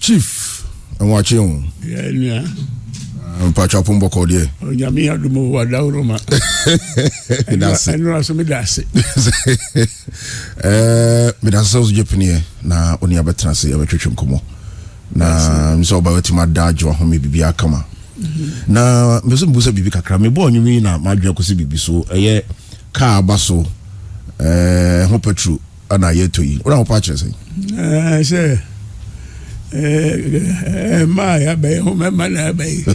Chief, I'm watching. Yeah. Pacha Pumbo Codie. Oh, Yami Adumo Wadauroma. That's I know as me that's it. Medasos Japanese na oni abetrase abetwetwem komo. Na mso ba wetima dajo ho me bibia kama. Na mso mbusa bibi kakra me bo onwumi na madwa kosi bibi so eye car baso ho petru ana yetoyi. Ora ho pa kire sei. Say my abe ho me man abe.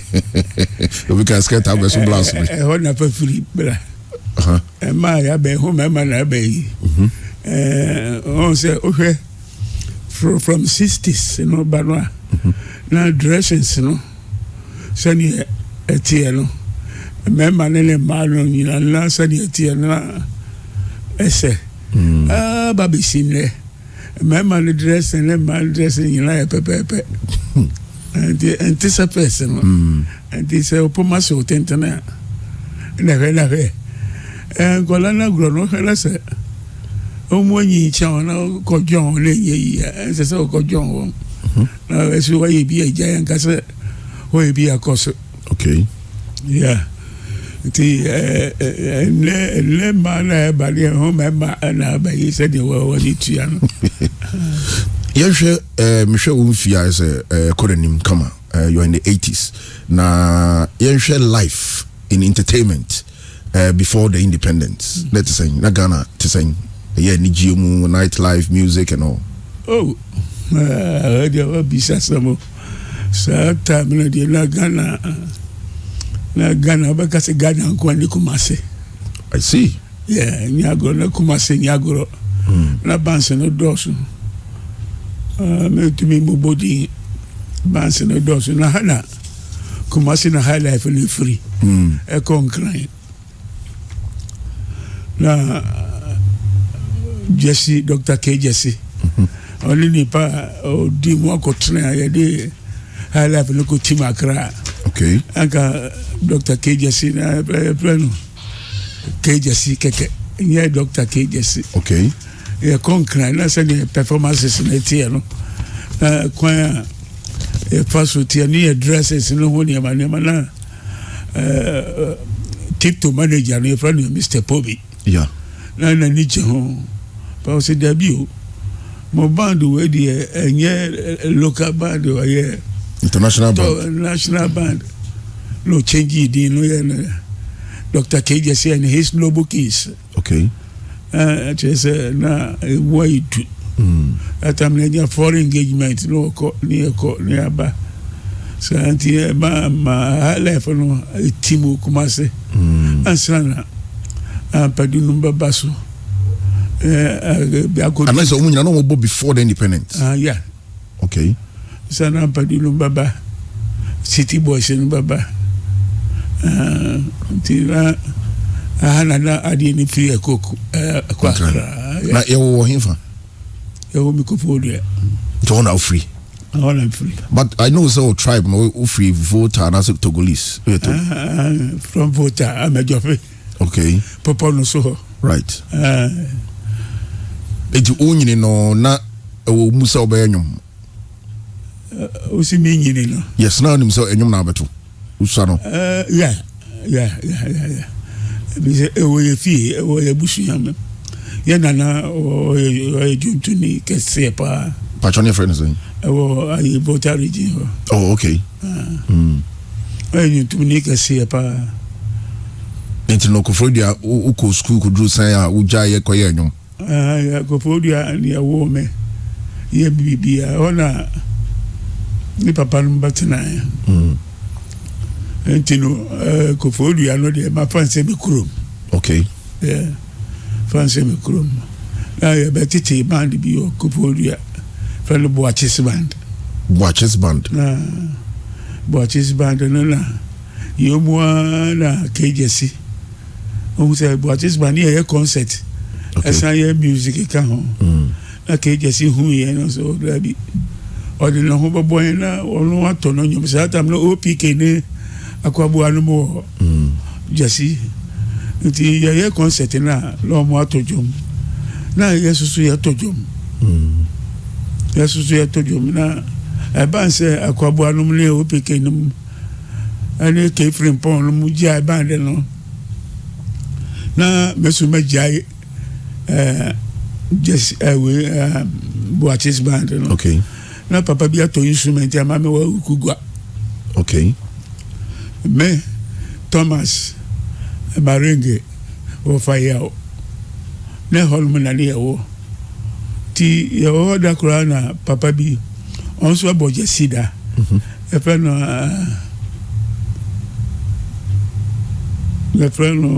We can skate up some blast me. Ho na fa free bra. My abe ho me man abe. On say okay from 60s, you know, but now dressings, you know, sani etieno. Remember nene malo ni na sani etieno ese. Baby sinle. Remember the dress and then my dressing in like pepe. And this a person. And this a pomaso tentana. Never. And Golana grono helase. Omwani chawana ko John le ye and so ko John. Now as you way be a giant case way be a cause. Okay. Yeah. The le man body home and he said you were what it yan. Yes, Michelle Umfia is a Korenim kama. You're in the 80s. Na share life in entertainment before the independence. Let's say na Ghana to say yeah, Nijimu, nightlife, music and all. Oh, there will be some time na Ghana. Na Ghana because Ghana kwani Kumasi. I see. Yeah, Nyagoro na Kumasi Nyagoro. Na banse no dosu. Me to me body banse no dosu na hana. Kumasi na high life ni free. E concline. Na Jesse Dr. K Jesse. Only ni pa o di mo ko tena ya de high life no ko Timakra. Okay. Anga Dr. KJC na plano. KJC keke. Yeah, Dr. KJC. Okay. Yeah, concrete na send performances na tia no. Kwa paso tia ni dresses no ho ni ma na tip to manager no friend Mr. Pobi. Yeah. Na ni je ho. Pa o se debut. Mo band we dey enye local band o yeah. International band. National band. No change it in Dr. KJC and his noble keys. Okay. Just na way to. At time na foreign engagement no nearby. So anti ma life no timu kumase. Ansana. Padu number baso. And that's the woman no before the independence. Yeah. Okay. Sana padu number City Boys in Baba. Tira na adi ni free cook kwa na yewo himfa yewo mikofodia to na free free but I know so tribe no free voter na so Togolese from voter amejofe. Okay. Papa no so right eti onyini no na ewo musa obayanyum osi minyini no yes na nim so enyum na abeto usano yeah bize ewo ye fi ewo ye busu yam ye nana o juntuni kese pa Pachonia friends ewo ayi voter region. Oh, okay. Juntuni kese pa enti no kofrodia uko school ko dru san ya uja ye koye enyum kofrodia ni ewo me ye bibia ona ni papa numbatena Entino Kofodu ano de ma fanse me krom. Okay. Yeah. Fanse me krom. Na ya betiti band bi o Kofodu ya. Friend Boaches band. Boaches band. Na Boaches band na yomwa na KJC. O say Boaches band here concert. Okay. Esa ye music ka ho. Na KJC hu ye no so dabi. Odi no ho boy na onu ato no nyom sa tam no OPK ne akwabu anumo Jesse nti ye concert na lo mo atojom na yesusu ye tojom yesusu ye tojom na ban say akwabo anum ne opeke num ane ke frimpon num jia ban de no na mesu majai just we boatis band no okay na papa bi ato instrument ya mama wa ukugwa okay me Thomas Barenge o fire ne holmu na le wo ti yo da kura na papa bi on so aboje sida e fe no le freno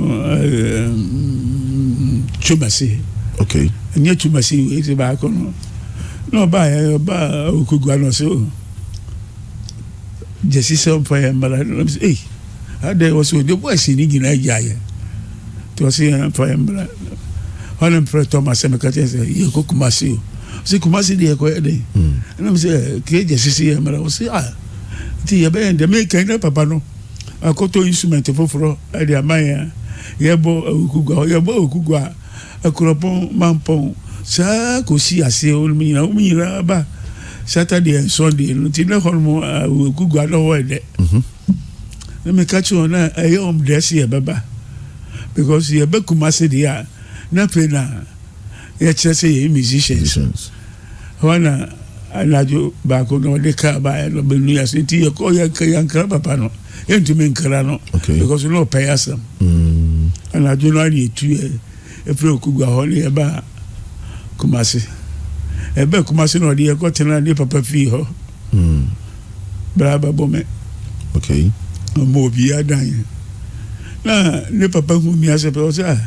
chumasi okay nye chumasi e ba ko no ba okugwa no so jesi so fire mbala eh ade was the boy sini gina jaye to see fire mbala on pre Thomas me ka tese ye ko kumasi o kumasi de ko de na me say ke jesi si mbala o say ti ye be de me kan na papa no akoto instrument foforo ade amaya yebo okugwa akropon mampon sa ko si ase olumina ba Saturday and Sunday no ti na holmo okugwa no wede na me catch on na ayom dress ye baba because ye be kumase dia na pena ye chese ye musicians wana anajo ba ko no de ka ba no benu ya senti ye ko ya kan papa no entumi nkra no because no pay asam anajo no ani etu e pre okugwa ho ne ba kumase ebe kumase no de ko tena de papa fi ho braba bome okay mo bi adan na ne papa hu mi ase pe o sa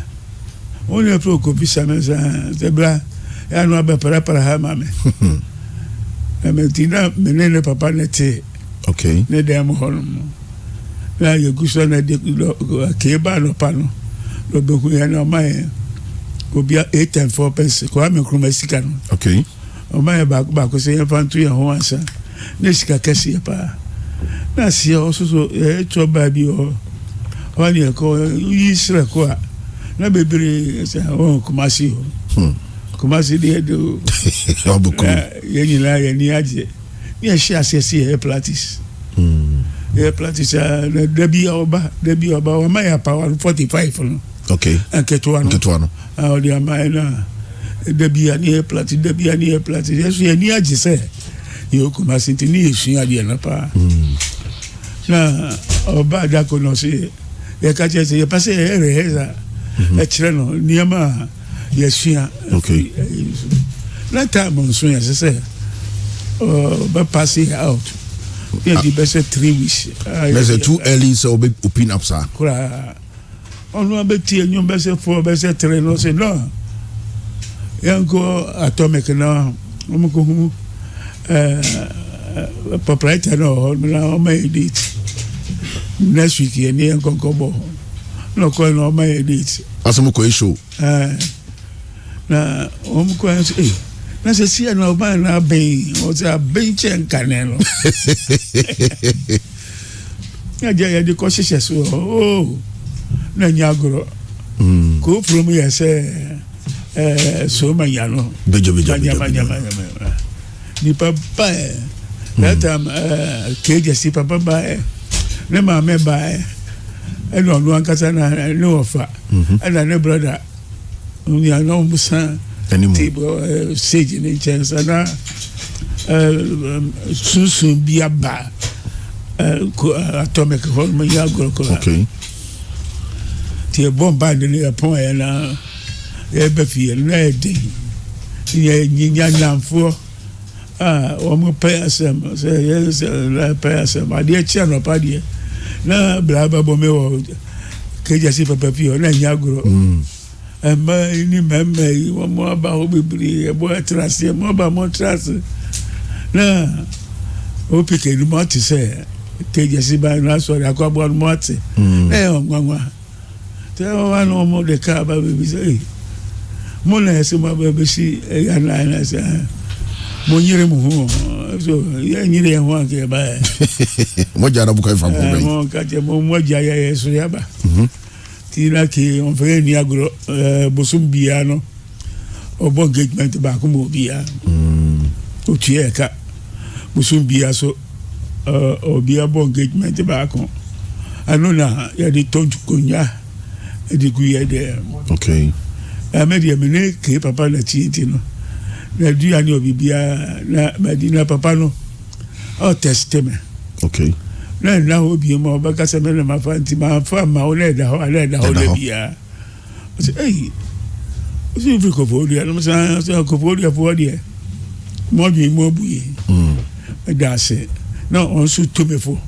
on e pro Kofi Sammy sa te bra ya no ba para ha mame me tina menene papa nete okay ne dem ho na ye guso na de ke ba no pa no lo be ku ya no mai ko bia 8.4 pence ko ame kroma sika no okay o mai ba ko se fantu ya ho ansa ne sika kesi pa na si o so cho ba bi o wani ko yisra ko na bebere se o kumasi o kumasi de do abuku ye nyina ye ni aje ni e share se e practice e practice na debi oba o mai pa 45 no okay anketo no o di amai na debi ani e practice yesu ye ni aje se yo kumasi ti ni esu ade na pa na oba da ko no se ye ka che se ye passe reza e chire no niama yesua okay na time on so yes say but pass it out yeah the best 3 weeks there's too early so be open up sir kura on no be tie nyum best 4 best 3 no say no yanko atomic na mo ko hu proprietor no na o may edit next week ye ni yanko bo no ko no may edit asomo ko show na ko na se si na ba na ben o se ben chen kanelo ya je de ko sese so na nyagoro ko from ya se so manyano bejo ni papa that time keje si papa ba ne ma me ba no no ankasa na no ofa and ne brother we are no musa anymore sage in chance na susun biaba atomic hormone ya glucose okay tie bomba de upon na e be fie na de ye nyinya namfo o mo payasem se yes la payasem ade chia no pa de na blaba bome wo keja si papa fie na nyagoro ama ni mama yi wo mo ba ho bibiri e bo trase mo ba mo trase na o pike ni mo ti se keja si ba na so ya kwa bo mo ti o ngwa te o wa no mo de ka ba bibi se mo na se mo ba be si ya na se mo nyire mo ho so ya nyire ho ke ba mo jara bu ka fa ko be mo ka je mo ja ya so ya ba tina ki on fait ni agro bosum bia no obo engagement ba ko mo bia o tie ka Musumbia so obi abo engagement back on. I know na ya de tonju konya e de guye de. Okay. Amedi amene ke papa na tienti no. Na duane obi bia na madina papa no. O testament. Okay. Na obi mo baka se me na mafanti ma fa ma o le da ho le bia. I say hey. Osi fi ko fodia no sa ko fodia fodia. Mo bi mo buye. That's it. No on so to me for.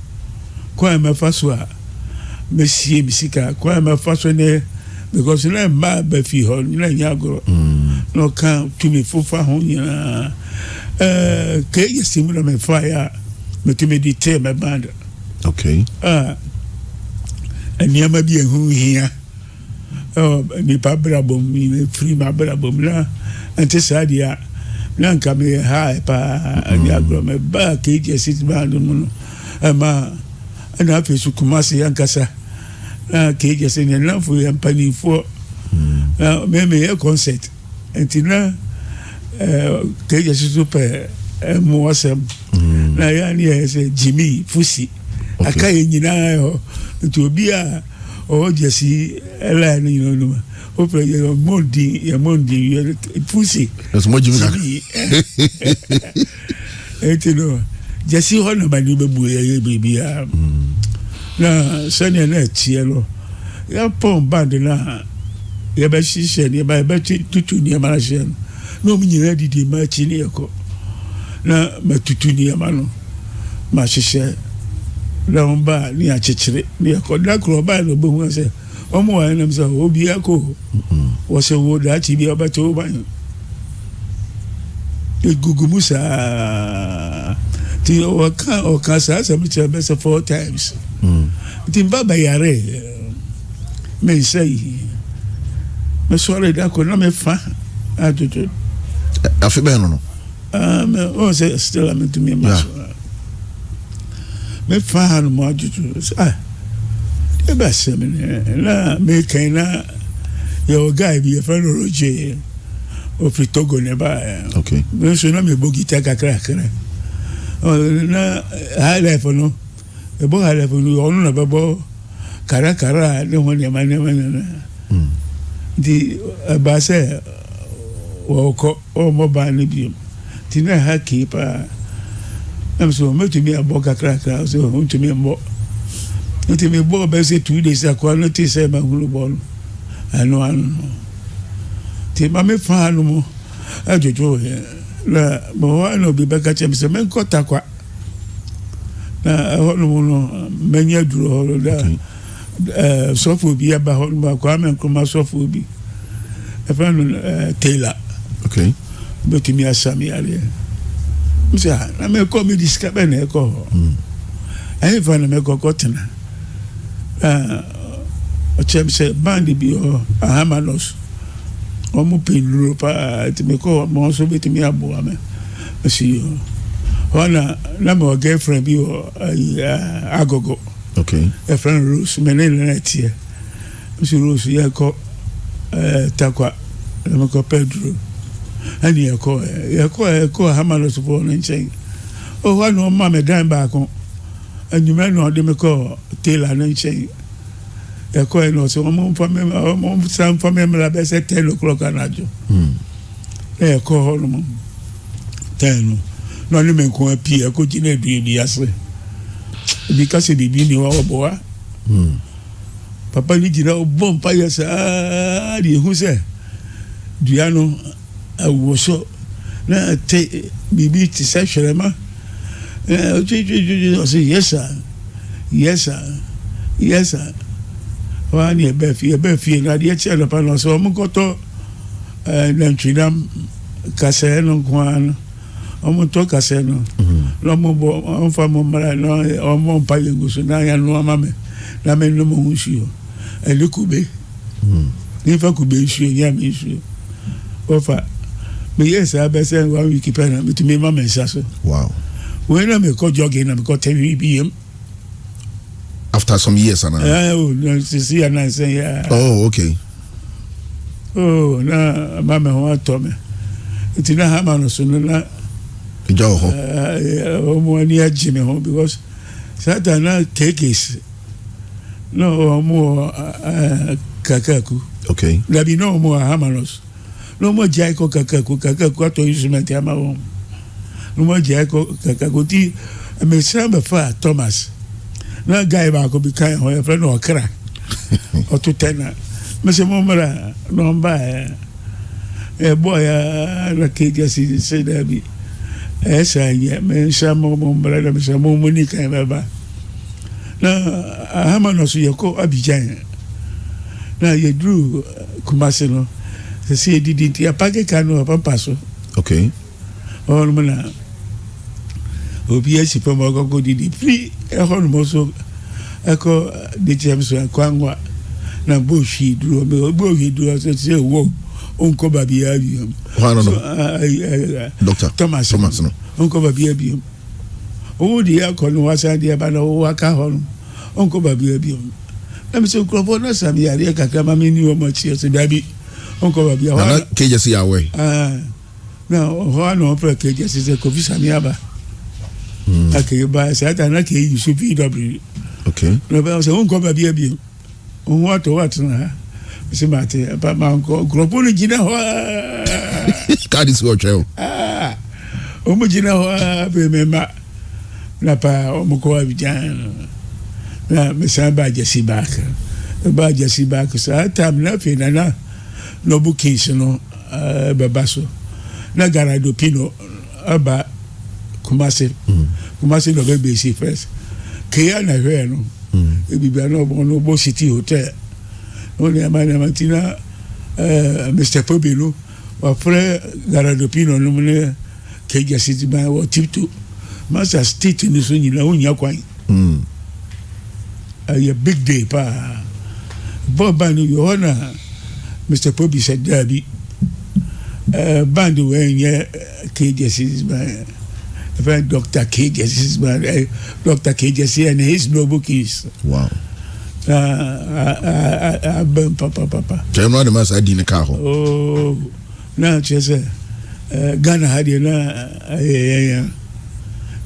Kwa me fa so a me sie bisika kwa me fa so ne because na ma ba fi ho na nya agoro. No kan to me for fa ho nya ke yesimu na me fa ya me to me detail me band. Okay. Eniama bi ehun hia. Ni pa brabom ni free ma brabom na ante sadia na nka me ha pa ni agro me ba ke je sit band mu no ma na afi su kuma se yankasa na ke je se ni na fu yan pani fo me concert entina ke je su pe mo wasem na ya ni se Jimmy Fusi aka nyina yo to bia o jesi ela ni no o pre yo mondi Fusi that's mo Jimmy etino jesi ho no ba ni bebu ye bibia na sene na tielo ya pon band na ya ba shishe ni ba tutu ni ma shen no mi nyina didi ma chi ni eko na matutu ni ma no ma shishe na mba ni achechire ni eko da kro ba no bo hu se omo wa na msa obi ako wo se wo da chi bi oba to ba Gugumusa ti o ka sa mi che be 4 times ti baba yare me say me sore da ko na me fa atutu afi be no me o se still am to me ma me fa no mo atutu e ba se me na me kaina yo guy bi e fa no roje o Togo ne ba okay me so na me bogita kakra na high life no e bo high life no onu na bebo kara ne ho ne ma di ba se wo ko o mo ba ni bi ti na ha ki pa am so me to me abo kakra so o to me mo ti me bo be se 2 days akwa no ti se ma hulu bo anu ti ma me fa no mo ajojo la bo ano bi baka chem se men kota kwa na hono no menya duro holo da sofu bi aba hono kwa men kuma sofu bi e fa no Taylor okay beti mi asami ale msa na me ko mi diskabe na ko ai fa na me ko kotena o chem se bandi bi o ahamanos omo pinru pa ti me ko mo so beti mi abo ame si ona na mo girlfriend bi o agogo okay a friend Rose menene na tie si Rose ya ko takwa na ko Pedro ani ya ko hamalo so for nchen o wa no ma me dan ba ko anyuma no de me ko Taylor na nchen ya ko no so mo sam family la be se 10 o'clock anajo ko ho no 10 no ni men ko pi ko jine du bi ase bi ka se bibi ni wa obo wa papa ni jina obo mpa ya sa di hu se duano awo so na te bibi ti se hwerema o say yes sir wa ni e be fi na di e che lo pa no so mo koto na ntwinam kase no kwan omo to kase no lo mo bo on fa mo mara no omo pa yengusu na ya no amame na me no mo hushio elikube ni fa kube shu ya me shu ofa me yes abese 1 week pa na me to me mama nsaso wow when me ko jogging na me ko 10 BM after some years and see and I say yeah oh okay na mama ho atome itina ha ma no so na Ijo ho. Omo ani agye me ho because Satan na cakes. No more kakaku. Okay. There be no more hamanos. No more jaiko kakaku ato instrument ama wo. No more jaiko kakaku ti me samba fa Thomas. Na guy ba ko bi kan ho e friend okra. O to tena. Me se mo mara no mba boy na keja si se da bi. Esa ye me samo mo mara na me samo mo ni kan ba. Na hamanos ye ko Abidjan. Na ye drew Kumasi no. Se se didn't ya pake kanu papa so. Okay. On mana. Obi esi pa mo go didi free e hon mo so eko de James kwangwa na boshi duro me boshi duro so se wo onko ba bia bi. Doctor Thomas no. Onko ba bia bi. O di akọ no wasa di ba na o aka hon. Onko ba bia bi. Na me se krofo na sami yare kakra ma me ni o mo chi so dabi. Onko ba bia. Na KJC away. Na ho no pre KJC se Kofi Sammy aba. Okay, ba sa ta na ke use PW. Okay. No ba se onko ba bia bi. On what na. Se mate ba ma onko gropo no gina ho. Ka dis go treo. O mo gina ho be me ma. Na pa o mo ko Abidjan. Na me sa ba jesi back. Ba jesi back sa ta na fe na no bookings no babaso. Na garado pino aba Kumasi. Kumasi no be see first. Kaya na hwe no. E bibia no bo city hotel. No le amana matina Mr. Pobelo wa frère garado pino no ne keja city ba wa tipto. Master state ni so nyina unya kwan. A big day pa. Boba no yo na Mr. Pobi said Derby. Band when ye KJC by Dr. KJC by Dr. KJC and his noble keys. Wow. Papa. General the mass ID in the car. Oh, now just Ghana had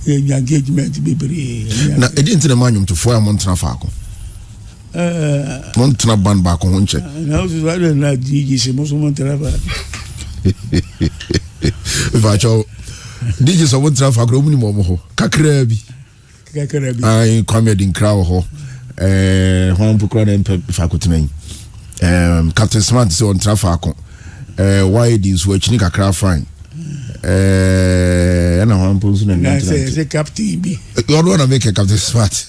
engagement be. Na edinti na manyum to foya montana faako. Montana ban back on one check. Now so I don't like DJ se mo so montana faako. If I show DJ so montana faako omu ni mo ho. Kakra bi. Ai kwame din krawo ho. Hon pukra na faako tenan. Captain Smart so on faako. Why this we chini kakra fine. And I want to say captain B. You don't want to make a Captain Smart.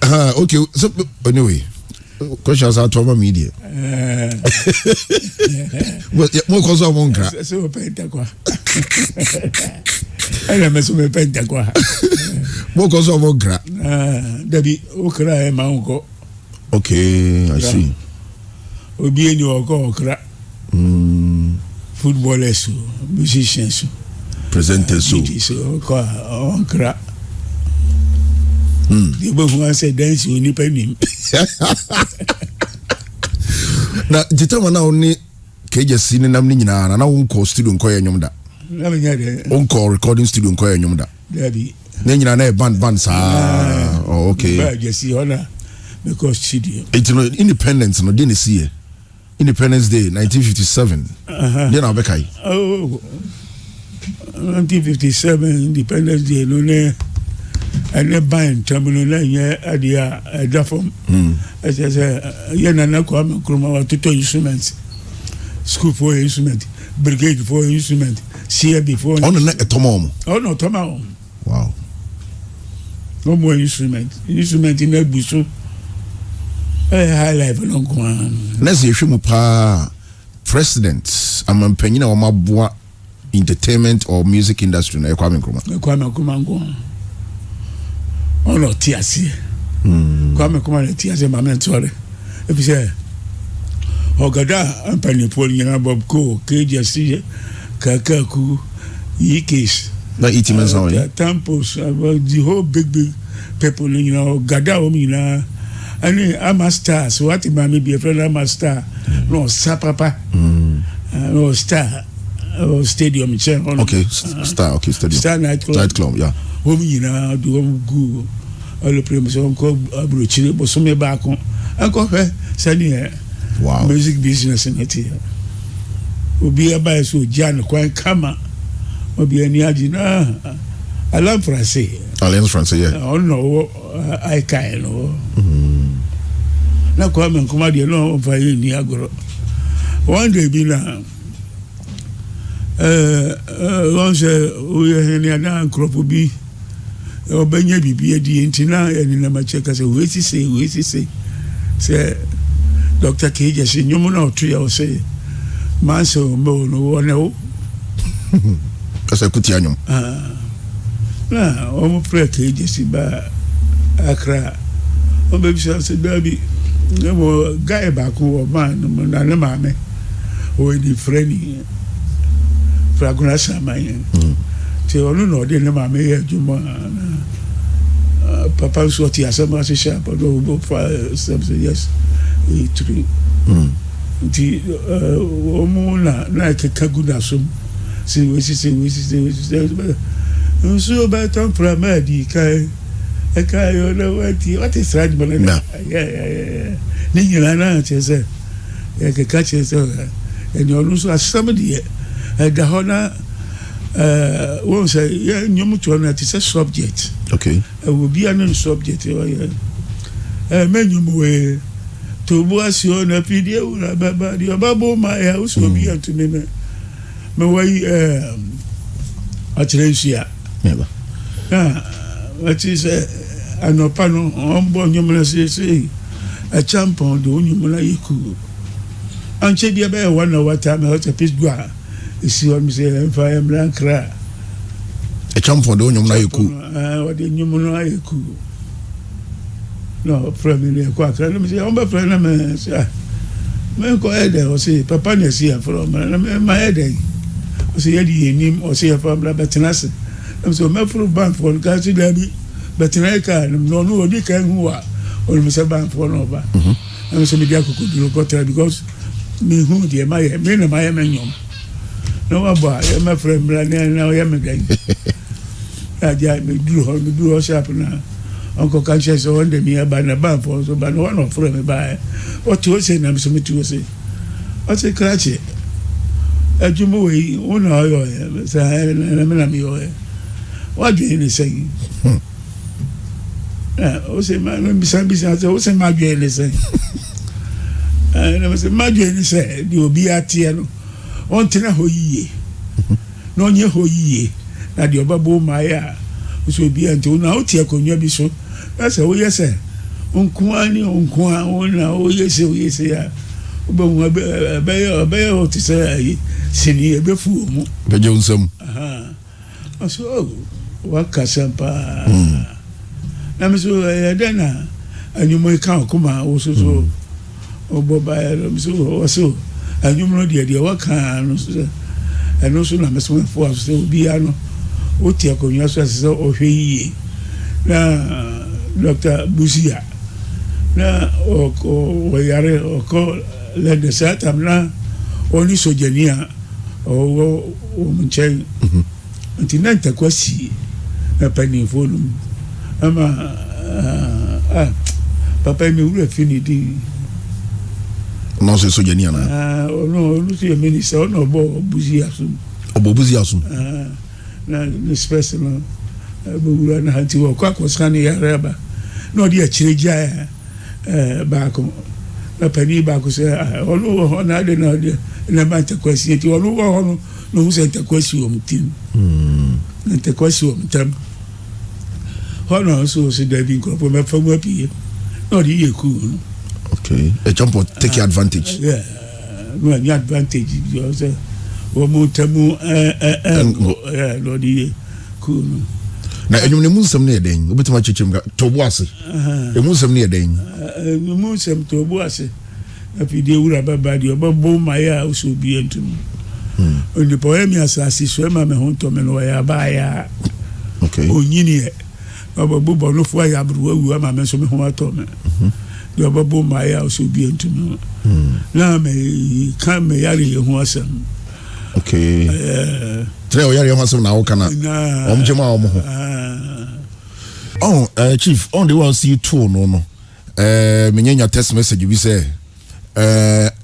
Okay, so anyway, questions are to media. But more cause of one crack. So pentaqua. I am so pentaqua. More cause of one crack. Debbie Okra, my uncle. Okay, I see. Obi any okra. Footballers, musicians, presenters, so okra. The both one say dance you need penny. Na jitama na oni KJC ni namni nyina na wonko studio nkoye nyomda. Na me nyade. Wonko recording studio nkoye nyomda. Dabi. Na nyina na band sa. Oh okay. Ba jesi ona because studio. It's no independence no dey see. Independence Day 1957. Then Abekai. Oh. 1957 Independence Day no ne ene ban terminal na ye adia edafom. As I say ye na na ko am kroma wa toto instrument. School for instrument, brigade for instrument, CB for. On na etomom. Oh no, tomom. Wow. No more instrument. Instrument in Ebusu. High level no go on. Let's say mu pa president amampanyina wa mabua entertainment or music industry na Kwame Nkrumah. Kwame Nkrumah go on. Ono tiase. Kwame Nkrumah na tiase ma men tore. If you say Ogada ampani nyina Bob Ko KJC Kakaku Yikes na itimen sawo. Temples about the whole big people Ogada omina. And I'm a star, so what if I may be a friend? I'm a star. No, star, papa. No, star. stadium chair. Okay, Star Stadium. Star nightclub, yeah. Home yina do go all the premiums on ko Abirekyireba so me back on. Uncle Sani wow. Music business in it. Obi aba so Jan kwan kama. Obi ani agina Alliance Française, yeah. Oh no, I can no. Na kwa men kuma de no fa yi ni agoro. One day bi na once we ni ana crop bi obanya bibi adi ntina eni na ma check say we say Dr. Keja say nyomo na otu ya o say man so mo no wona o kasa kuti anyom na o mo pre Keja si ba Accra o be bisa say dabi mo guy ba ko o man na na ma me o di friend fraguna samayen ti onu no de na ma me ya juma papa so ti asama se sha but go for yes true ti o mo na ke kaguna so si we so ba tan pramadi kai e kai o na what is right but yeah ni nyina na che se e ke ka che se e ni onu so asamdi e da hona won say yeah nyomu to na ti say subject okay will be an subject menu we to boas yo na pidie ura baba di babo ma ya uso bi antumi me wai atrensia never what is anopa no ombo nyomu na say a champion do nyomu na yiku anche dia be one hour time how to pitch gua isi o mi say emfa emran kra a champion do nyomu na yiku what the nyomu na yiku no family ko akra me say on be friend na me say me ko ede o say papa na see from my ede o say yedi enim o say family betenase so me furu bank for ka si dabi betenaka no no odi kan hu a o me say bank for no ba am so me dia kokuduro ko tell because me hu die my me na my menyom no wa ba e me friend na o ya me gan aja me duro sharp na Uncle Conscious on the me by na ban for so but one of me by what you say na so me to say what's a cratchy ajumo we una yo say na me na me yo what do you say o say man be san say o say ma do you say na say ma do you say di obi atie no on tina ho yiye no nye ho yiye na di obabo ma ya so bi anto na o tie konwa bi so that's how you say onkuani onkua ona o yese ya oba mu be o ti say sini e be fu mu be je unsam so wakasampa na me so ya dana anyumo kan kuma o so obo ba ya so so anyumo de waka no so eno so na me so fo so bi ano o ti akonwa so ase o hwe yi na Dr. Busia na o yare o ko le de sata na oni sojenia o mchen antinanta kwasi na panifonu ama papa mi ura finidi no se sojenia na no se minister no bo Busia sum na space no bugura na hanti wo kwa kosani ya reba no dia chireja baako na pani baako se onu ho na de na de na mata kwasi ti onu ho no no se ta kwasi o mtin na ta kwasi o mtam hono so se da bi ko me fa mu apie no di ye ku okay a jump take advantage yeah no any advantage you say o mu tamu no di ku na enyum ne munsam ne den obetima chechim ga tobo ase munsam ne den munsam tobo ase afide wura baba di obabo maya oso bi entum oni poemi asasi so ma me honto me no ya ba ya okay onyini e obabo bo no fo ya bru awu ma me so me ho ato me di obabo maya oso bi entum na me kan me yare ye ho asam Okay. Today we are some now kana. Omjema omo. Oh, chief, on the one see two no. Menyanya text message bi say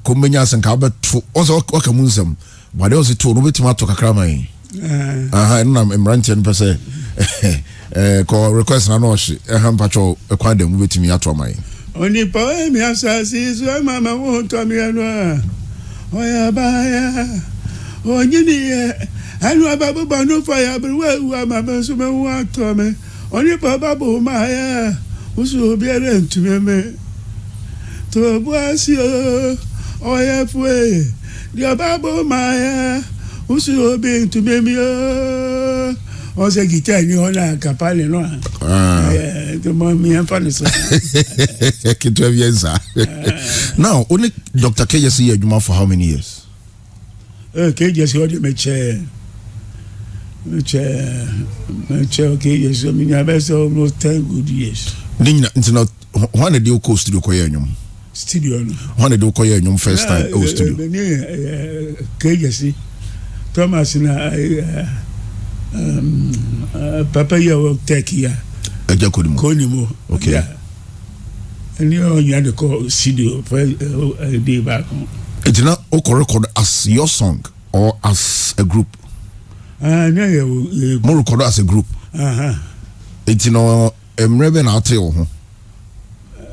komenya senka ba to also okamunsam but also to no betima to kakra man na emrante no pese ko request na no hye pacho ekwan dem betimi ato man oni pa mi asasi so mama wo to mi anu oya baya onyini anu ababu banu fire bru mama so me wo to me oni pa babu ma ya usu obiara ntumeme to boasio oya fue dia babu ma ya usu obi ntumeme o se guitar ni ona kapale no to mo mi enfane so que tu viens ça now only Dr. KJC adwuma for how many years KJC odi meche okay yes I mean about almost 10 good years Nina into one of the studio koyanyum studio no one of the koyanyum first time studio KJC Thomas na papa ya work tech ya konimo okay and you on the call studio for a day back it's not record as your song or as a group more record as a group it's Mrebe na tell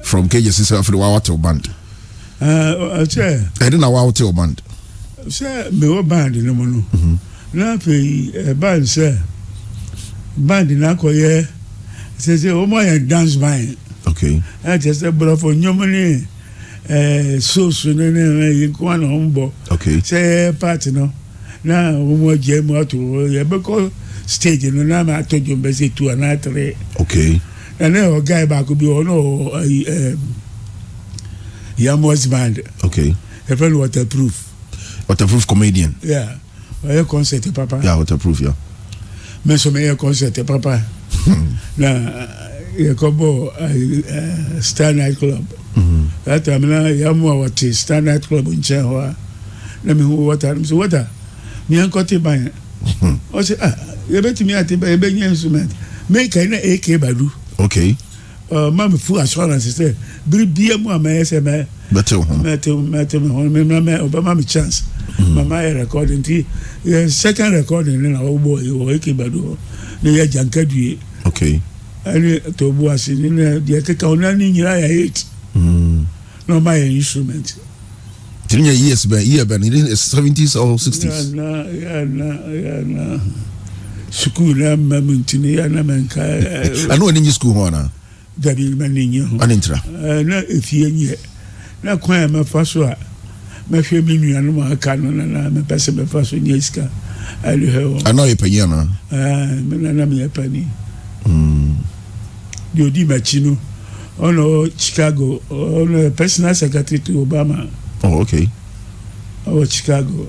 from KJC for the Wawatel band I didn't know Wawatel band say me band no no na pe band say band na koye say o mo dance band okay I just bro for nyomani so no you go on humbo okay say party no na o mo je mo to ye be ko stage no na ma to jombe say 2 and 3 okay and then a guy back could be on Yamos band okay a friend waterproof comedian yeah a concert papa yeah waterproof yeah me so me a concert papa na a couple Star Night Club that time na Yamo what Star Night Club in Chewa let me water so water me an cut ban o say you bet me at e be instrument make na AK badu okay mama full assurance say bia mu ama say me better me obama me chance mama recording second recording na o boy o AK badu na ya jankadue okay ani to bu asini na dia keka ona ni nyira ya 8 no my instrument Tinya years in the 70s or 60s na school na mamintini ya na menka I know in school hona dabi maninyo anintra na efie nye na kwan ma faso a ma hwe mi nua no ma aka no na me pese me faso nye iska ali he I know you pay na me na me pani di odi machino ono Chicago ono personal secretary to Obama oh okay Chicago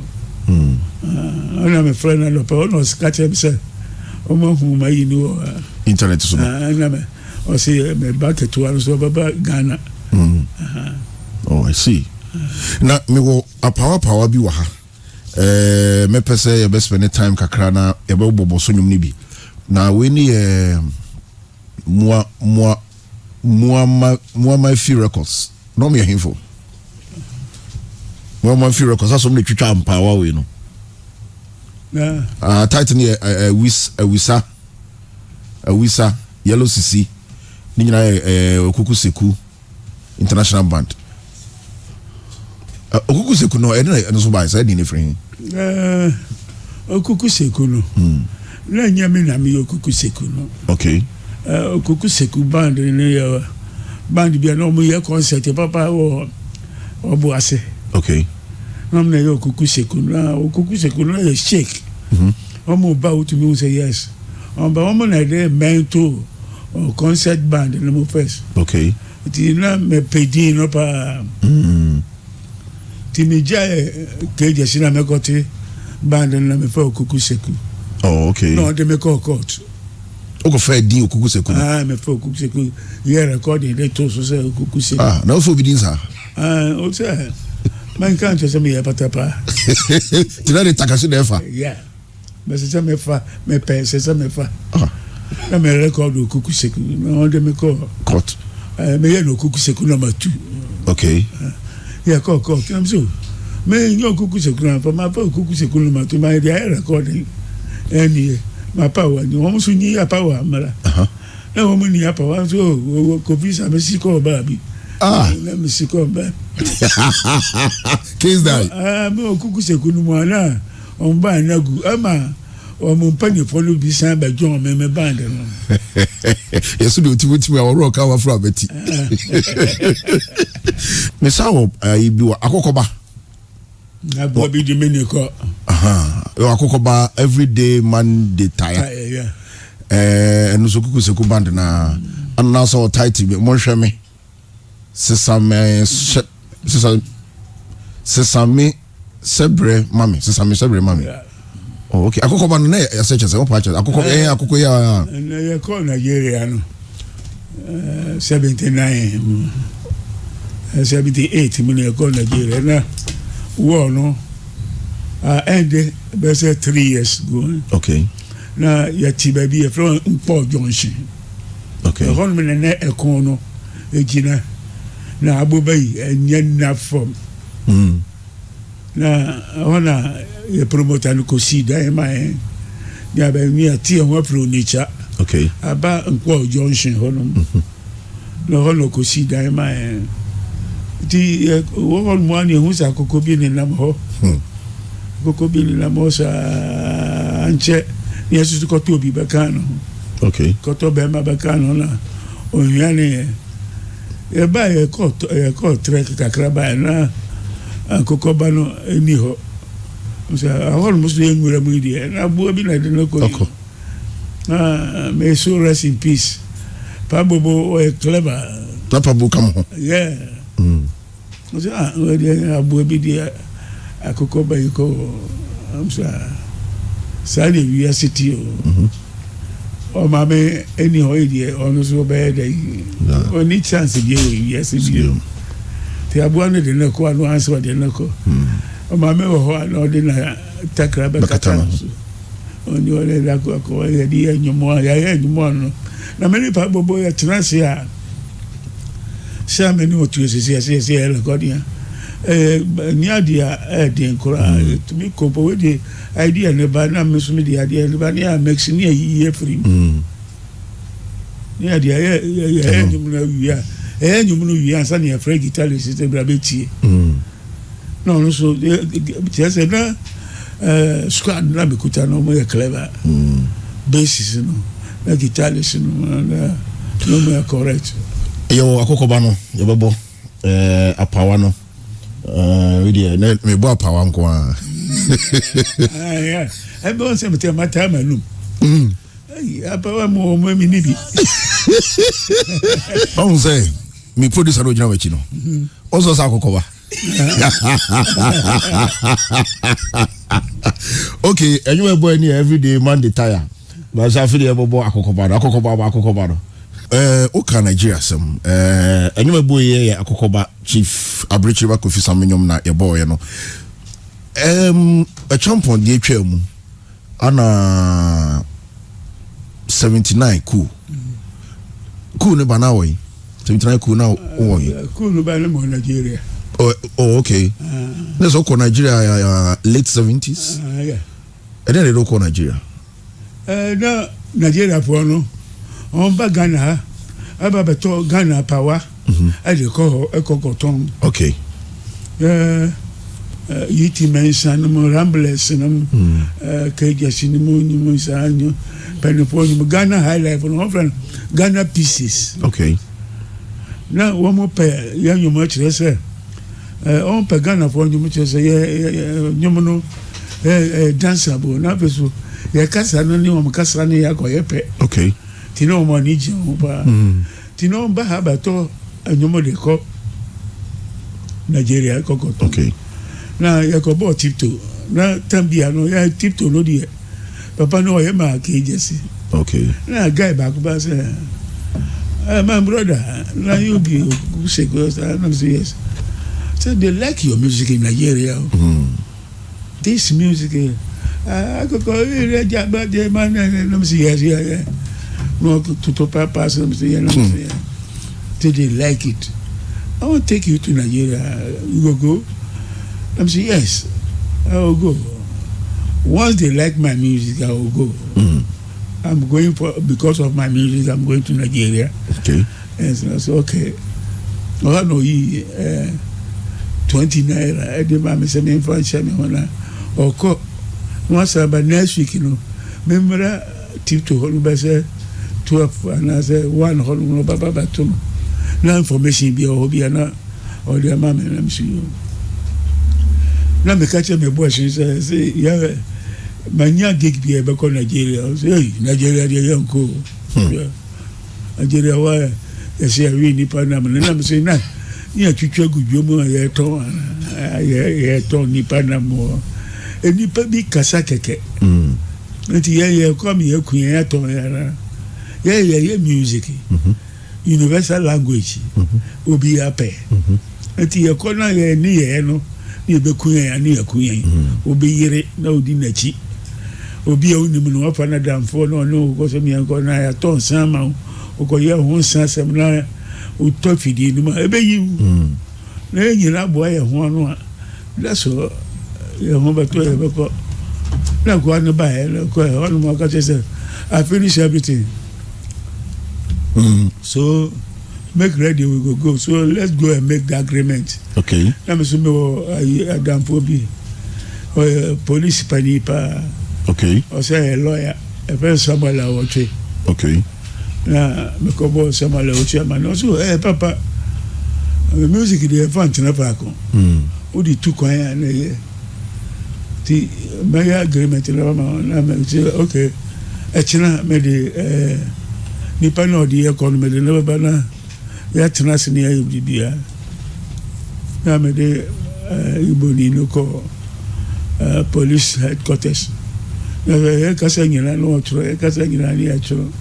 ono me friend na lopa ono skache se omo hu ma yi ni internet so na me o say me back to one so baba Ghana oh I see na me go power bi wa ha me pese ye be spend time kakra na ye be bobo so nyum ni bi na we ni my few records no me him for my few records that's some the twitwa power we no title ni wisa yellow cc ni nyina okuku seku international band okuku seku no no so by side ni free okuku seku no na nyame na me okuku seku no okay okuku seku band ni band bia no mo ye concert papa wo obuase okay nam na yo okuku seku na ye shake omo ba to me say yes but omo na dey mento concert band no mo first okay ti na me pedi no pa ti me jae KJC na me kote band na me fa okuku seku oh okay no de me call court Oko fair di okuku seku me fa okuku seku ye recording dey to so say okuku seku na so bi din sa o say Man can't just me patapa. Today Takashi never. Yeah. But it's a mefa, me pay, says a mefa. Na me record kuku seku. No wonder me call. Court. Me no kuku seku number 2. Okay. Yeah, call. I'm so. Me no kuku seku for my kuku seku number 2. My recording. Any my power. You almost need a power, mother. Na woman ni apa wa so Kofi Sammy siko baby. Let me siko baby. Case that. Me okuku sekunu mu ana on ba nagu ama o mo pani follow bi san ba John me band no. Yesu do timi aworo ka wa fra beti. Me sawo ibi wa akokoba. Na bo bi di meniko. Akokoba everyday man dey tire. Yeah. And so kuku seku band na anna so tight bi mo hwe me sesame sebre mami oh okay akokoba no na ya search say opa akokoba akoko ya na ya call Nigeria no 79 78 million call Nigeria na war no end be say 3 years ago. Okay. Na ya ti baby e from Paul Junction. Okay. Hon me na ekon no ejina na abobai enye na form. Na ona ye promoter no kosi da e mai ya ba mi ati e ho pro nature. Okay. Aba Paul Junction hono. No hono kosi da e mai ti wo hon mo ani hu sa kokobi ni nam ho. Kokobi ni nam ho sa anche yes to koto bi bakano. Okay. Koto be ma bakano na onyane e ba e koto trek kakra ba na kokoba no eni ho. So ahol musu enwura mu di na bu bi na de no ko. May so rest in peace. Pabobo o clever. Papa bu come home. Yeah. So abu bi di akokoba iko am Sani we city o mame any hoidie ono so be dey oni chance dey yes dey te abuane de nako anu answer de nako o mame wo ho no de na takra be katana oni ole da ko ya di enyomo ya enyomo no na many pa bobo ya trance ya sha many o tu se ele kodia niadia de nkora to me kopo we de idea ne ba na me so me de idea ne ba ne a max ne yi free niadia ya nyum na wi a nyum no wi ansa ne free guitarist te bra beti no so just na squad na be kuta no mo ya clever basis no na guitarist no no mo correct yo akokoba no yo bebo apawa no we dey me bo apawa nko a yeah I don't say me mata manum apawa mo mi ni bi on say me producer no jina wachi no also sa akokoba okay anyway boy ni everyday man dey tire but I feel ebo akokoba no oka Nigeria sem anyway boy ye akokoba chief Abirekyireba Kofi Sammy na ye boy no a champion dey twa mu ana 79 cool ne bana woy 79 cool now cool no ba no Nigeria oh okay let's go Nigeria late 70s yeah and then they don't call Nigeria no Nigeria for no on ba Ghana aba beto Ghana power I dey call ekokoton okay yiti mention no ramblers no kejasi no mo sanyo peneponi Ghana high life no friend Ghana pieces okay na wo mo pe yanyo mo kire se on pe Ghana for nyu mo kire se nyu no dancer bo na peso ye kasa no ni mo kasa ni ya ko ye pe okay tino mo ni je mo ba tino ba ha ba to nyu mo de ko Nigeria kokoto okay na yakobo tipto na tambia no ya tipto no die papa no ye ma kejesi okay na guy back ba say my brother na you be say go na say yes So they like your music in Nigeria. This music, I could go here, man, and let me see, yes. No, to pass, let me see, till they like it. I want to take you to Nigeria. You go? Let me say, yes, I will go. Once they like my music, I will go. I'm going because of my music, I'm going to Nigeria. Okay. And so I said, okay. I know 20 naira. I did my say, me for shame me or co. Once about next week, remember tip to hold by say 12 and I say 1 hold no baba to no information be or be na or the mama let see you. Now me catch me boy she say yeah manya gig be be ko Nigeria. Say hey Nigeria dey young ko. Nigeria why you say we ni pa na me say na ni atwitwa gudwom ya ton ni pa na mo. Eni pa bi kasa keke. Nti ye come ye kun ya ton ya. Ye music. Universal language. Obi ape. Nti ye kona ye ni ye no. Ni be kun ya ni akun ya. Obi yire na odi nachi. Obi a uni mu no fa na damfo no ko so mi anko na ya ton sama o ko ye ho sansam na o to fidi ni ma ebe yi. Na nyina bo ye ho no a. That's all. Yeah, I finish everything. So make ready, we go. So let's go and make the agreement. Okay. Let me see police panipa. Okay. Or say a lawyer, a person somebody watch. Okay. Now me come somebody watch man. Also, hey papa, the music dey fun to na park. Who the two choir na the my agreement na me say okay echina me the nipa na odi economy the never bana ya tena se ne ya bibia na me the iboni no ko police headquarters na ya kasa nyina no otro ya kasa nyina ni atro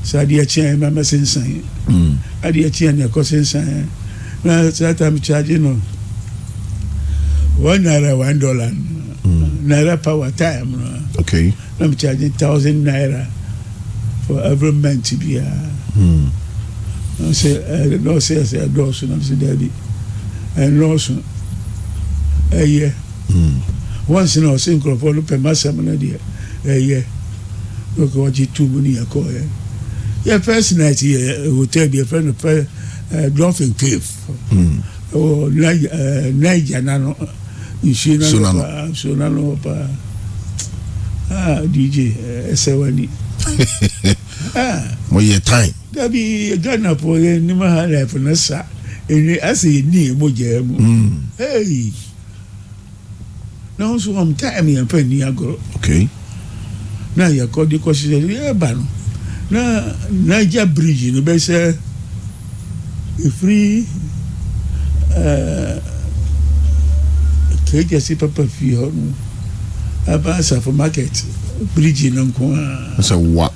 sa dia chia ma sensan adi chia ne ko sensan na sa ta mi charge no $1 naira power time. Okay. I'm charging 1,000 naira for every month to be. I say I say Dawson. I'm say Debbie, and Lawson. A year. Once in a single for the Pemasa Manadia. A year. Look what you 2 money a call. Yeah, first night here, hotel be a friend of Dolphin Cave. Or Niger Nano. Sunano pa DJ Sewani mo ye time da bi Ghana po ni ma ha life na sa eni ase ni mo je mu hey now so am time yan pa ni agoro. Okay. Na ya ko di ko se e ba no na Niger bridge no be say free Kejasi papa fi ho no abasa for market bridge no ko a so what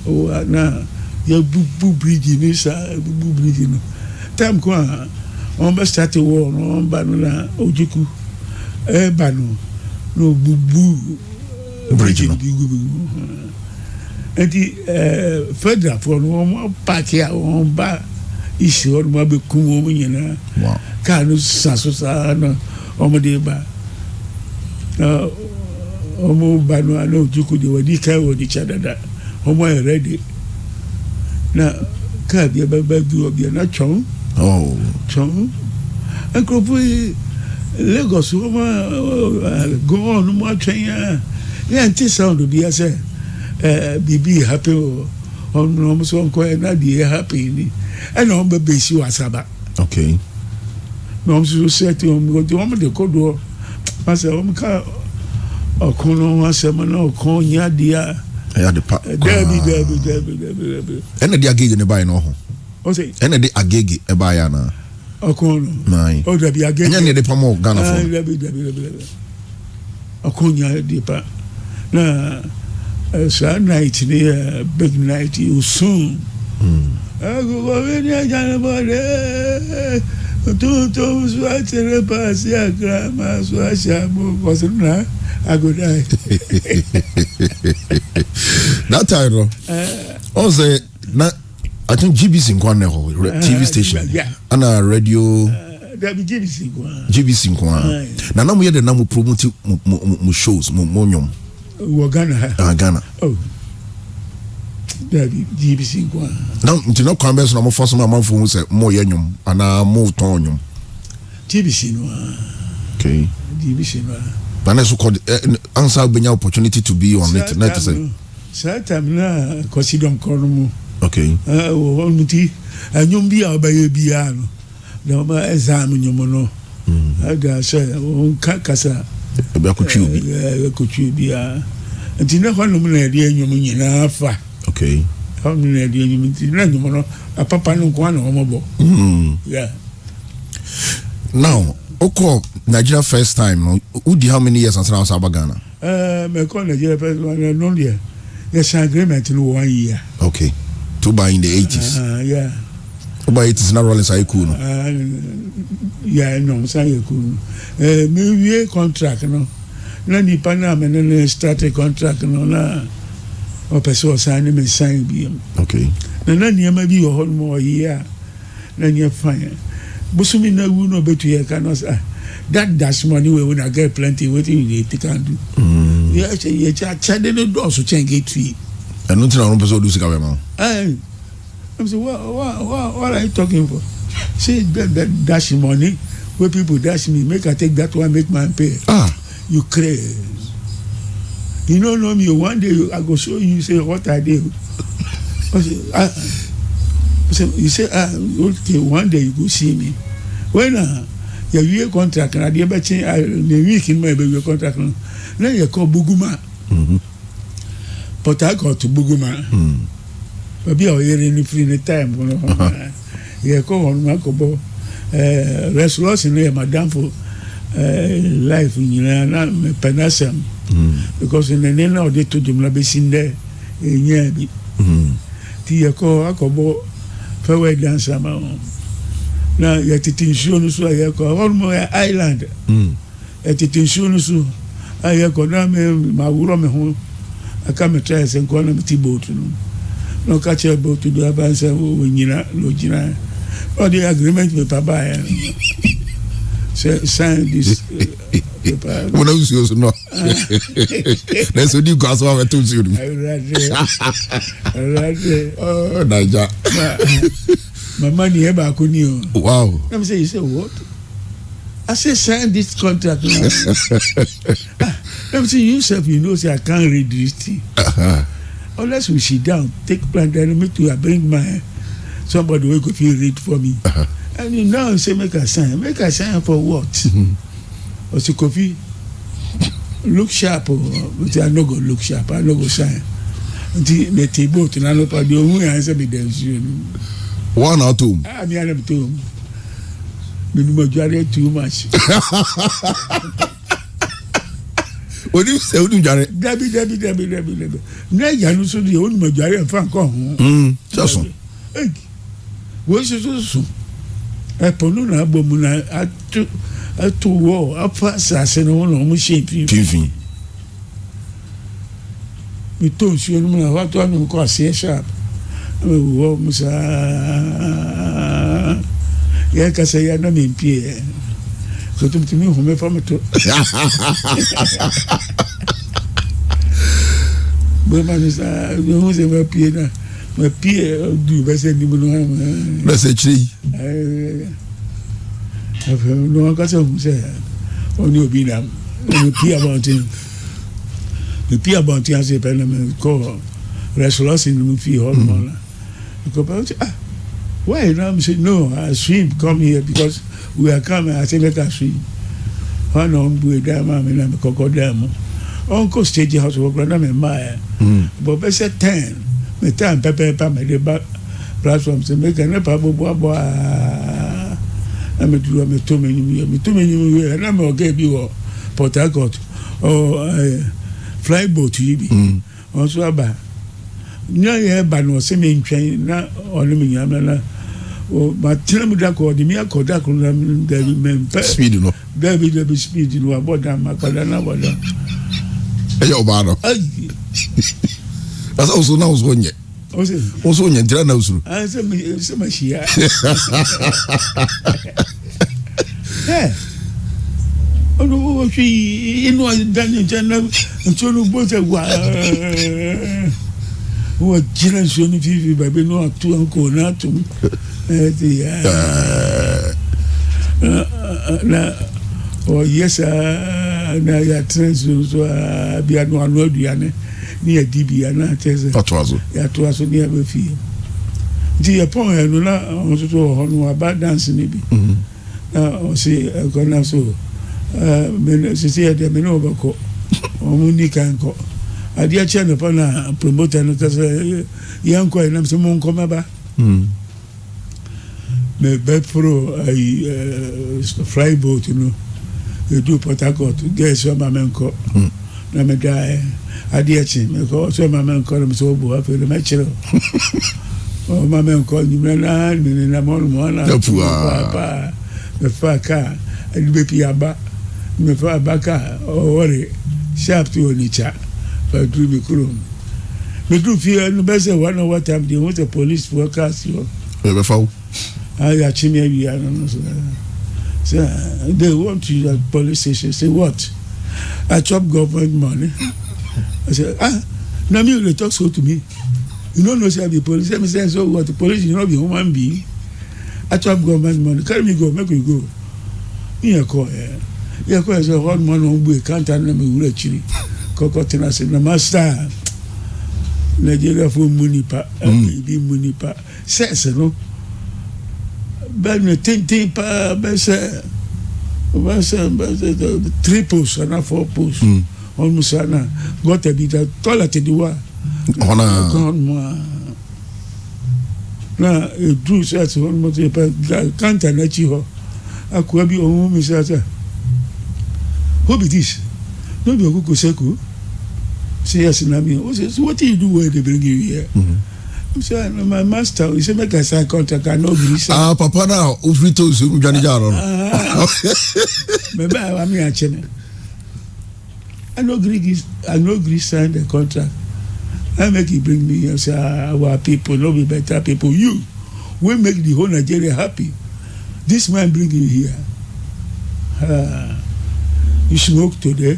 o na ya bubu bridge ni sa bubu bridge no time ko a on be start war no ba no na ojuku e ba no no bubu bridge no enti federal for no park ya on ba issue no be kumo mo nyina wow kanu sa no omode ba omo ba no ana ojuku de wadi kai wodi chadada omo e ready na ka bia ba du obia na chon akropo Lagos omo go on mo atwen ya anti sound bia say bibi happy on so ko na di happy ni and on be si wasaba. Okay. No, I'm so set on the woman they could do. I said, Omka or Kono was a man or Konya dear. I had the Debbie. And the agage in the buy no. Oh, say, and the agage a bayana. O Kono. Nine. Oh, Debbie again. And the Pomo Ghana for Debbie. O Konya deeper. Now, a night near big night, you soon. I go over there, to swat pass ya grandma swashamo was na I go die. That time, also, I think GBC in TV station, and a radio. GBC in Now, now we had the number promote shows, Monium. Ghana. Oh, GBC in now, to no comments, no more for some amount for more yenium, and I moved tonium. GBC, okay. GBC. But I so called answer being opportunity to be on it. Not to say. Certain na consider kono. Okay. Onti anyum bi a obaye bia no. Na ma exam nyum no. Aga say on kasa. Be akotwi obi. Akotwi bia. Nti na ho no na de anyum nyina fa. Okay. Ho no na de anyum nti na anyum no apapa no ko na omobo. Yeah. Now, Oko Nigeria first time. No, who did how many years since I was in Ghana? Me call Nigeria first one no there. Yes, agreement in 1 year. Okay, to buy in the 80s. Yeah. To buy 80s not rolling say cool. Yeah, no, say cool. Me contract no. Na ni pana me no start a contract no na. O person sign me sign bi. Okay. Na ni ma bi o hol mo year. Na ni fine. Busumi na wu no betu ye can say that money we when I get plenty waiting you can do. Yeah, you charge the door so change it fee. And nothing on person do sika we ma. I'm say what are you talking for? Say that dash money where people dash me make I take that one make man pay. You crazy. You don't know me one day I go show you say what I do. You say okay one day you go see me. When your year contract and I dey bet the week in my baby contract no. Now you call Buguma. But I got to Buguma. Maybe I hear any free time. You call on Makobo. Restaurants in there, madam for life in Penasam. Because in the name of the two Jumla in there, in Yabi. Tia call Akobo, farewell dancer. Now you have to show so I call Hormone Island. At it in Shunusu. I go down my woman home. I come and try and call them boat. No catch a boat to do a bands when you know, Logina. Or the agreement with Papa. Sign this paper. What else you know? That's what you got over to you. I read it. Oh, Naja. My money ever could you. Wow. Let me say, you say what? I say sign this contract now. Let me say yourself, you know, say I can't read this thing. Unless we sit down, take plan dynamic to bring my somebody who could feel read for me. And you now say make a sign. Make a sign for what? Or say coffee look sharp but I no go look sharp, I no go sign. Until the table to not know the only answer be there. 1 or 2. I mean I'm 2. Majority too much. What do you say? Debbie. Now you so the only majority of fan come. Just so. What's it so? I put on a bomb at 2 war. I pass as an own shape. We told you what one cost here sharp. Oh, Musa. Yeah, because I am not in Pierre. So to me, who may form it. But man is who's a Pierre. My Pierre do best any message. I've no one got some say on your beam. Pierre about him. The Pierre about him as a pen call restaurants in the movie hall. Because why now? Say no, I swim. Come here because we are coming. I say let us swim. One on boy dam, and I'm a crocodile. Uncle stage house work on me Maya. But I said 10. Me time pepper me the back platform. Say make a nepa boy. I'm a do me too many. And I'm okay. You Port Harcourt or fly boat. You also about. Nya ye ba no se me ntwen na onu me nyam na o matena mu da ko de mi akoda ko na da mempe speed no da bi speed no aboda makoda na aboda e o ba no asa o so na o so nye o so nye ndira na usuru se machia ono fi inu danyo jana ntonu bote wa o jira so ni fi babe no atu anko na atu na o yesa na ya transo so bia no anu aduane ni adibia na teze atwazo ya atwazo ni abefi di ya pon enu na o so ho no aba dance ni bi na o si ko na so men se de men obako o muni kan ko adia chene pa na promoter no tase yanko ina se mon ko maba me be pro ai fly boat no do Port Harcourt guess ma men ko na me dai adia chi me ko so ma men ko me so bo afa me chiro o ma men ko ni na ni na mo na pa me fa ka be piaba me fa baka o wori sharp to Onitsha for do me kurum me do fear no be say one what time they want the police forecast you be fa I actually maybe I don't know so they want you at police station say what I chop government money I say now me they talk so to me you don't know say the police me say so what the police you know be human being I chop government money carry me go make we go me call so one man on we can't tell me we actually kokotina say na master Nigeria for munipa be munipa sense no ben tin pa bese triples and four posts almost na got a bit toilet di wa ona na do set almost pa can't na chi ho akwa bi o mi say who be this no be okuko seku say yes na me what do you do where they bring you here say my master he say make I sign contract I no gree sign papa na o free to so dwane jaro me ba wa me a chene I no gree sign the contract I make you bring me here say our people no be better people you we make the whole Nigeria happy this man bring you here you smoke today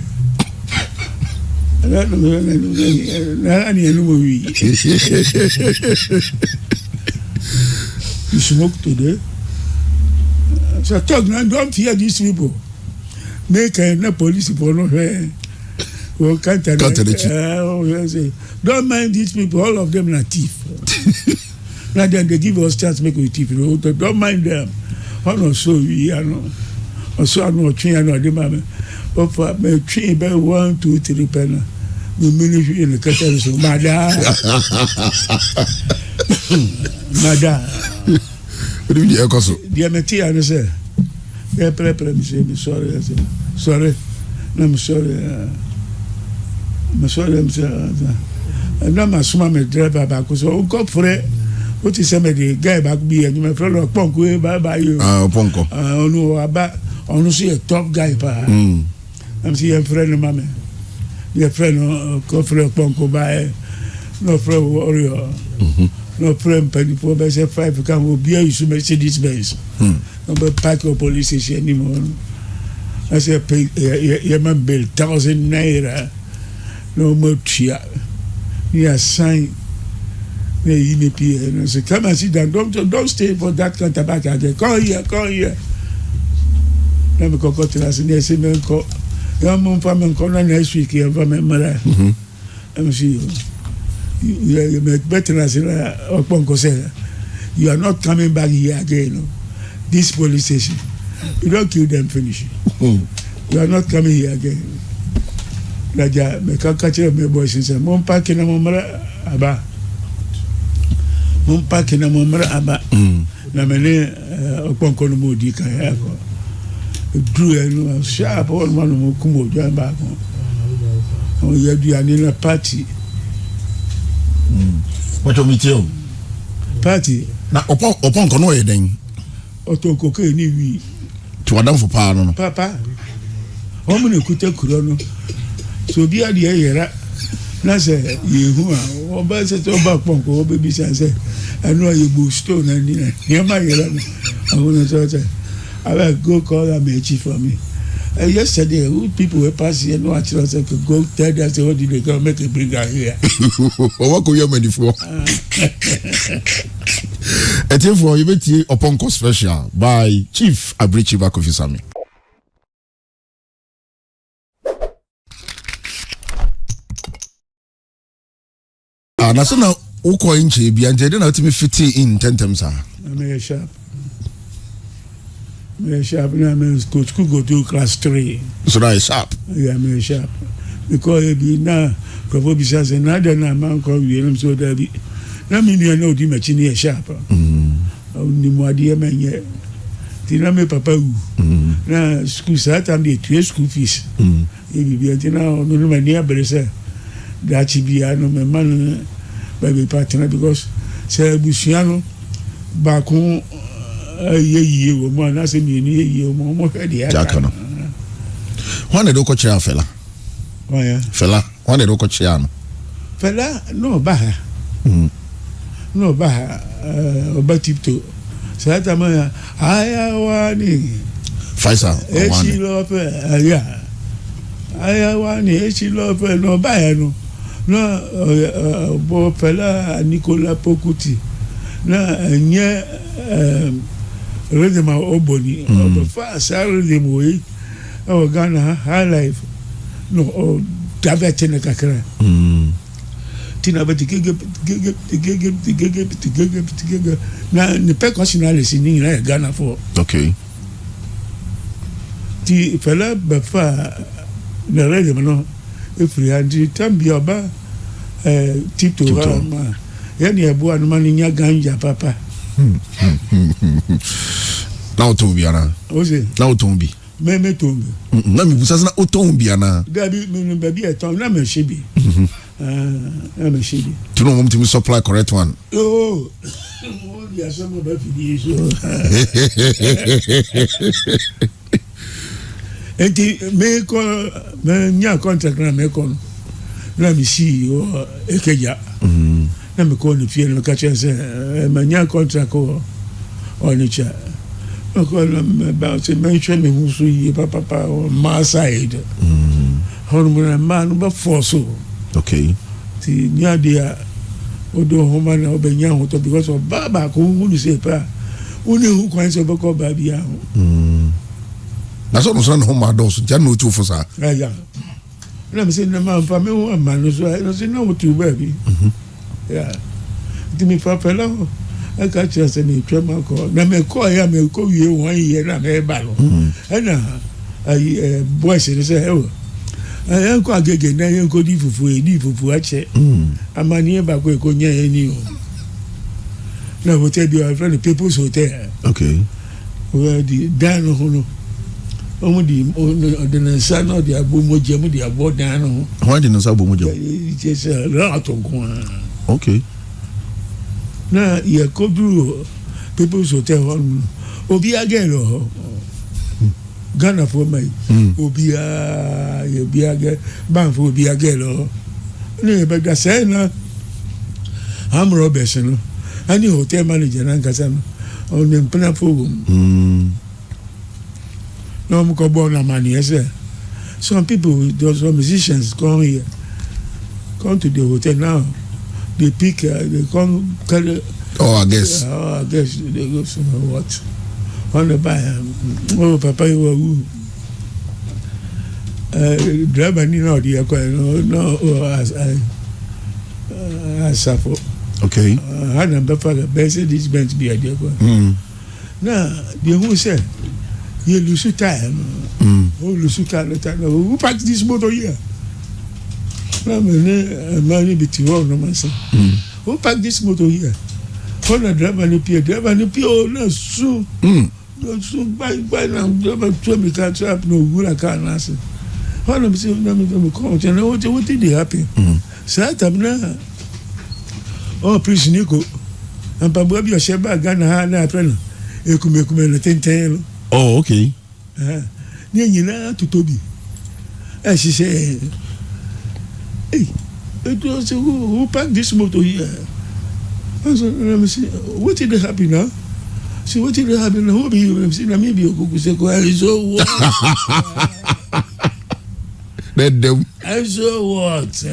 you smoke today so talk now don't fear these people make a police for no well can't don't mind these people all of them are thief now then they give us chance make we thief don't mind them so we are no so I know train I know them of me train by 1 2 3 penna me ministry in the cattle so madam what do you call the meti I say yeah pre me say me sorry I say sorry no I'm sorry I'm say and now my suma me driver back so go for it what is some the guy back be and my friend ponko bye you ponko no aba onu see a top guy pa I'm see a friend mama your friend go for ponko by no friend warrior no friend penny for by say 5 can go be you should Mercedes Benz no be park your police station anymore I say pay your man bill 1,000 naira no more chia you sign you need to say come and sit down don't stay for that kind of back again come here let me go to us and say me ko your mom family ko na next week your family mara I'm see you make better as Oponko say you are not coming back here again this police station you don't kill them finish you are not coming here again Raja me ka catch me boys say mom park na mom mara aba na mene Oponko no modi ka ya ko drew and sharp all man mo kumo join back on you do an party what you meet you party na upon kono e den otoko ke ni wi to adam for pa no papa o mu ne kuta kuro no so bi ade yera na se yehu a o ba se to ba pon ko o be bi se anu aye bu stone na ni ma yera no I want to say I will go call a mechi for me. Yesterday, people were passing and watching us. I could go tell them, what did they go make a bring out here? What could you many for? A team for you upon cost special by Chief Abirekyireba Kofi Sammy. Na so na uko inche bi anje dey na ultimate 50 in 10 times ah. I'm a sharp. I'm sharp now. I'm could go to class 3. So that is sharp. Yeah, I'm sharp. Because it be now probably says another man called William so that be. Na me know the machine sharp. Ni mo ade man ye. Ti na me papa wu. Na school start am dey 2 school fees. E bi bi na no me near berese. That be no me man baby partner because say busiano ba kun ye wo mo na se ni ye wo mo ka dia ka no wan dey ko chia fela yeah fela wan dey ko chia no fela no ba no ba oba tipto sa ta ma aya wani faisa wani aya wani echi lo pe no ba ya no na bo fela Nicolas Pokuti na nye redema oboni o fa sa redema we o Ghana high life no o davete na kakra tina bati gege na ne pe nationalist ni na Ghana for okay ti fela ba fa na redema no efiri andi tambia ba tito ma yani ebu anuma ni nya ganja papa na otombi ana ose na otombi me tombi na mi busa na otombi ana gabi me baby eton na me shebi na me shebi tu no mum supply correct one oh ya sama ba fidi so enti me ko me nya contract na me ko na mi si o ekeja na me ko ni fie na ka chense me nya contract ko oni cha ko na ba se me chwe me husu yi papa ma side hon mo na man ba force okay ti nya dia odo homa na obenya ho to because of baba ko hu se pa uni hu kwan se bako ba bia ho na so no homa do so ja no tu for sa ya na me se na ma fa me ho ma no so no se no tu ba bi ya ti mi fa pela I catch us in a tremor call. Na me call ya me ko wie 1 year na me ba lo na boys ni say oh en ko agege na en ko di fufu ache amani e ba ko nya eni o na hotel bi our friend People's Hotel okay where the dan ho no omo di the nsa no di abo moje mo di abo dan no why di nsa abo moje just ra atonko okay na ye ko duro People's Hotel obi agelo Ghana for me obi age ban for obi agelo ne be ga say na HammerTime no ani hotel manager na nkasa no on dem plan for no mo ko bo na mani ese some people those musicians come to the hotel now they pick they come carry I guess they go somewhere what on the buy oh papa you driver ni no dia ko no as okay had number for the best this bench be dia ko na the who say you lose time oh lose time who pack this motor here na me money biti wo no man say who pack this motor here for the driver ni pie oh no so so by now driver to me can trap no gura can answer how no say no me come and what did happen say tam na oh please Nico mpaboa bi ohye Ghana ha na apre ekume no tenten. Oh, okay. Ni nyina totobi. She say, hey, it was who packed this motor here? I said, let me see, what did happen now? See, what did happen? Who be you? Maybe you say, so what? I saw what?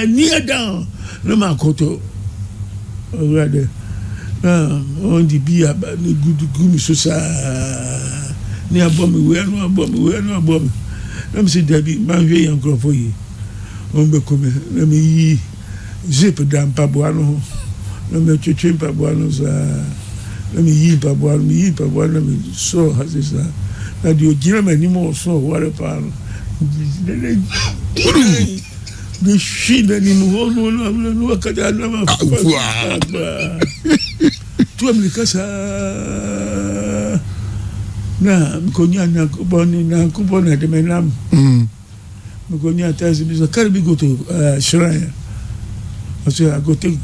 Near down. No man koto. Rather, on the beer, but the good so sa. Near bomb, we are no bomb. Let me see, Debbie, man, very young crop for you. Let me zip down Pabuano. Let me train Pabuanos. Let me eat Pabuano, let me so has this. That you German anymore, so what a pound. The shit anymore, no, I can't never. To America. Na mkonya na kupona de menam mkonya tazi bizo carry me go to shrine. So I go take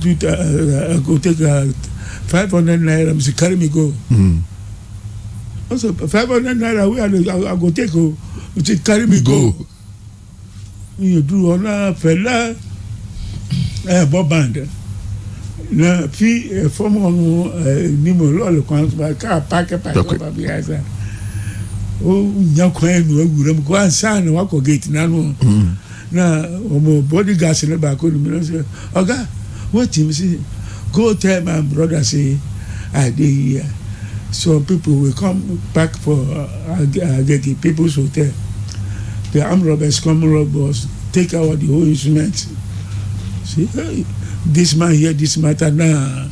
500 naira, me carry me go. Also 500 naira we I go take go to carry me go. You do ona fella bob band na fi form on ni mo lo kan ka pack ba biasa. Oh, nyakwan no agura ko ansa na wako gate na no na omo bodyguards na ba ko no say oga what him say go tell my brother say I dey here so people will come back for the people's hotel. The armed robbers come rob us, take out the whole instrument. See, hey, this man here, this matter now.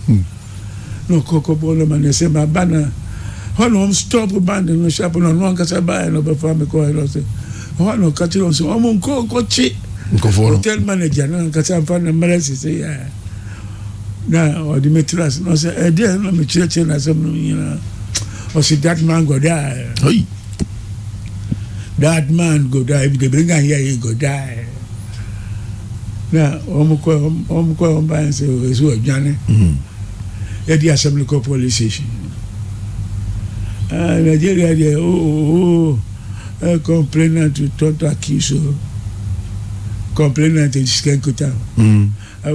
No cocoa man say my banner. How stop band no shop no one kasa buy no before me call no say how no catch on so am ko chi hotel manager no kasa fa na mercy say yeah na or the mattress no say there no me church na some you know or see that man go die. Hey, that man go die if they bring am here he go die. Na ko buy say so jane e di assembly ko police station. Nigeria there complainant to talk to accuse complainant is scan kuta na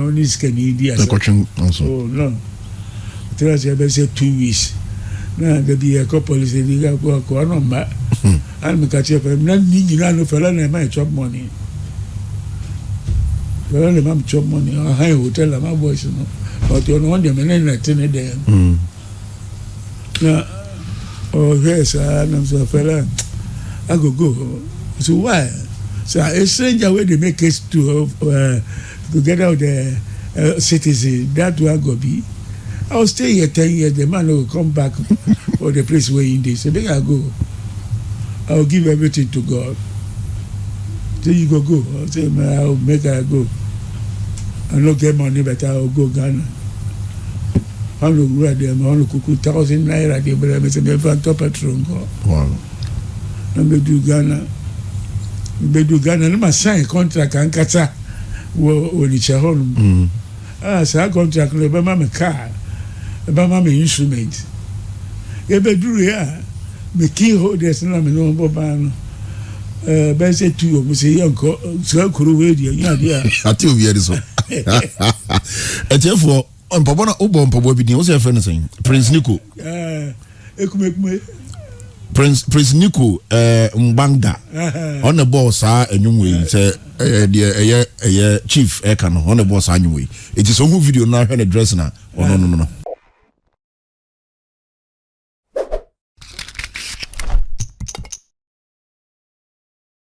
only scan idea oh no tell say 2 weeks na the be a police dey go no ma and me catch up na ni no fella na my chop money fella na my chop money high hotel my boys no but you know them na ten there. Na yes, I'm so fella. I go. So why? So a stranger where they make it to get out the citizen. That will go be. I'll stay here 10 years. The man will come back for the place where in this. So then I go. I'll give everything to God. So you go. I'll say I'll make her go. I don't get money, but I'll go Ghana. I don't know them. I don't cook 1,000 naira. They bring me some top petrol. Wow. I do Ghana. No ma sign contract and kata wo onicha hon. Sa contract no be ma me car. Be ma me instrument. E be duru ya. Me key holders na me no bo ba no. Be say tu o me say yanko so kuru we dia nya dia. Ati obi eri so. Etefo mpaboa na obo mpaboa bi din wo say friend saying Prince Nico. Ekume Prince Nico Mbangda on the boss anyway say chief eka no on the boss anyway it is some video na hwe na dress na no